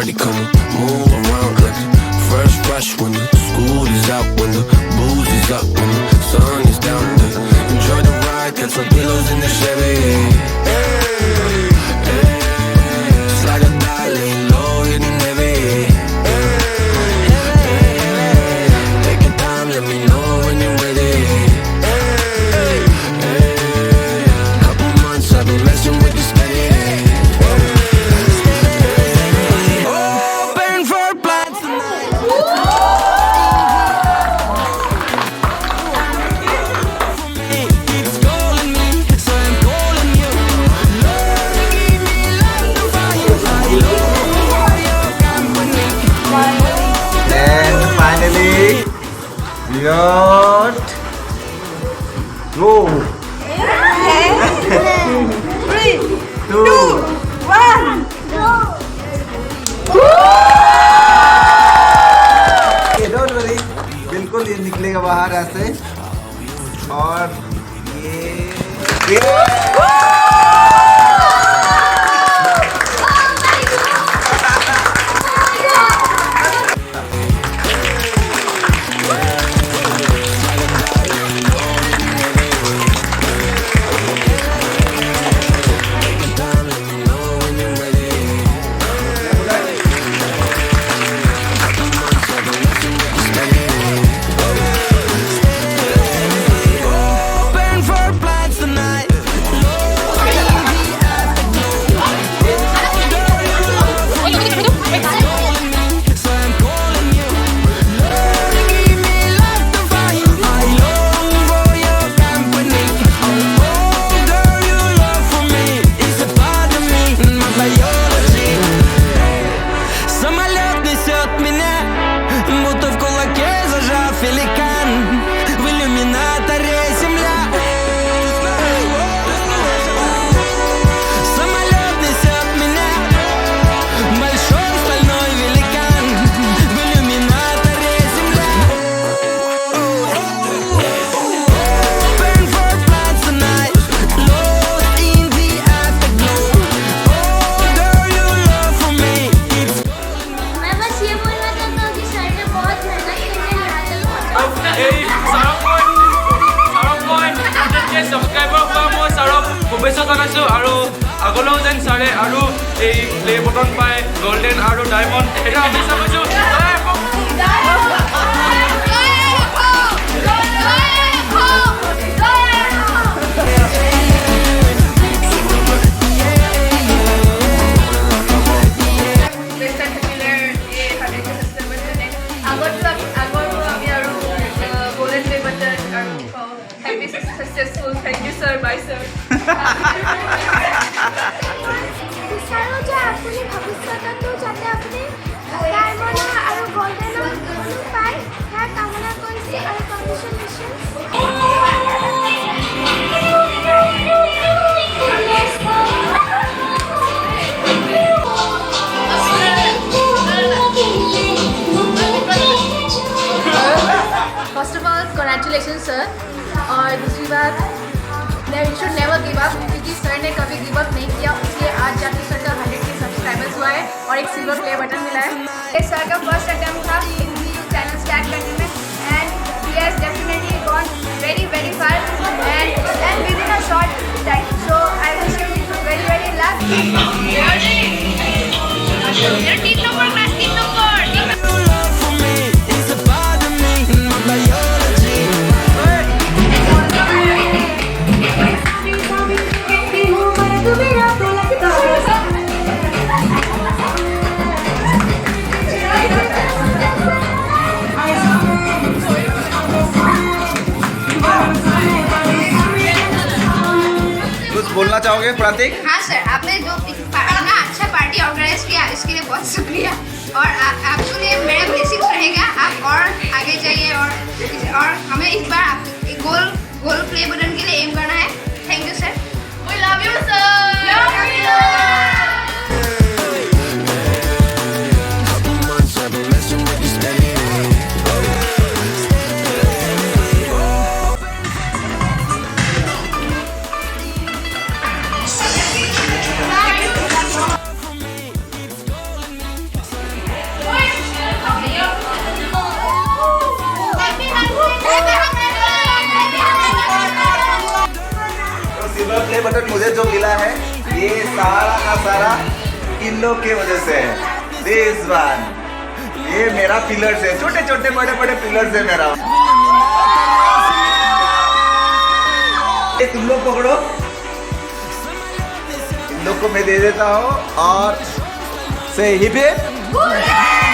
body come move around like the first rush when the school is out, when the booze is up, when the sun is down. Enjoy the ride, got some pillows in the Chevy. Hey, hey, slide or die, lay low, hitting heavy. Take your time, let me know when you're ready. Couple months I've been messing with this steady. Open for plans tonight. It's calling me, so I'm calling you. Lord, give me love to fire. I love your company. Then finally, we got go. 3, 2, 1. Don't worry, बिल्कुल ये निकलेगा बाहर ऐसे और ये Open for plans tonight. So I'm calling you. Lord, give me love to fire. I long for your company. Oh, girl, your love for me is a part of me, my biology. Самолет несет меня, будто в кулаке зажав великан. В иллюминаторе земля. Самолет несет меня, большой стальной великан. В иллюминаторе земля. Open for plans tonight. Lost in the afterglow. Oh, girl, your love for me, it's मैं बस ये बोलना चाहता हूँ कि sir ने बहुत मेहनत करके यहाँ तक पहुँचा। এই ছাৰক ছাবস্ক্ৰাইবৰ পৰা মই ছাৰক শুভেচ্ছা জনাইছোঁ আৰু আগলৈও যেন ছাৰে আৰু এই প্লে বটন পায় গল্ডেন আৰু ডায়মণ্ড এটা অপেক্ষা কৰিছোঁ। Thank you sir, bye sir. বিচাৰো যে আপুনি ভৱিষ্যততো যাতে আপুনি ডায়মণ্ড আৰু গল্ডেন পায় তাৰ কামনা কৰিছে আৰু First of all, congratulations sir. और दूसरी बात, you should never give up क्योंकि सर ने कभी गिव अप नहीं किया, इसलिए आज जाके सर का 100K सब्सक्राइबर्स हुआ है और एक सिल्वर प्ले बटन मिला है। ये सर का फर्स्ट अटेम्प्ट था हिंदी चैनल स्टार्ट करने में and he has definitely gone very very far and within a short time. So I wish him very very luck. Your love for me is a part of me, my biology. कुछ बोलना चाहोगे प्रतीक? हाँ sir, आपने जो इतना अच्छा party organise किया इसके लिए बहुत शुक्रिया और आपके लिए मेरा ब्लेसिंग्स रहेगा। आप और आगे जाइए और हमें इस बार एक गोल प्ले बटन के लिए एम करना है। Thank you sir. We love you sir. Couple months I've been messing with this steady. Play button मुझे जो मिला है ये सारा का सारा इन लोग के वजह से है। दिस वन, ये मेरा पिलर्स है, छोटे छोटे बड़े बड़े पिलर्स है मेरा। ये तुम लोग पकड़ो, इन लोग को मैं दे देता हूँ और से हिप हिप